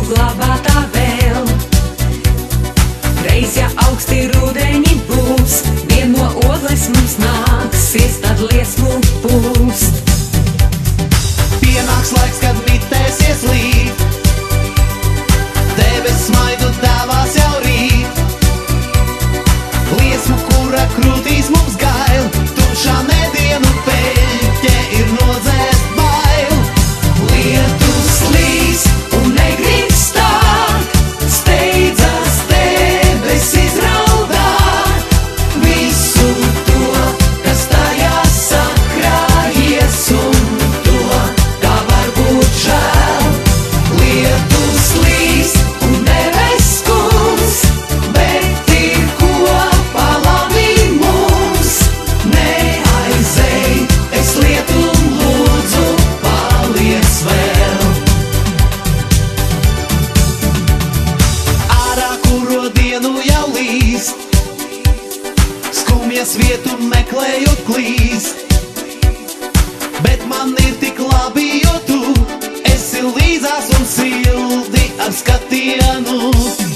glabātā vēl. Reiz, ja augsti rudeņi būs, vien no ogles mums nāksies, tad liesmu pūst. Pienāks laiks, kad mitēsies līt, debes smaidu dāvās jau rīt. Liesmu, kura krūtīs mums gail, tumšā nedienu peļķe ir nodzēst bail. Lietus līs un negrib stāt, steidzas debesis raudāt. Visu to, kas tajā sakrājies, un to, kā var būt žēl. Lietus līs un debes kungs, bet ir kopā labi mums. Neaizej, es lietu lūdzu, paliec vēl. Ārā, kuro dienu jau līst, skumjas vietu meklējot klīst. Bet man ir tik labi, jo tu esi līdzās un sildi ar skatienu.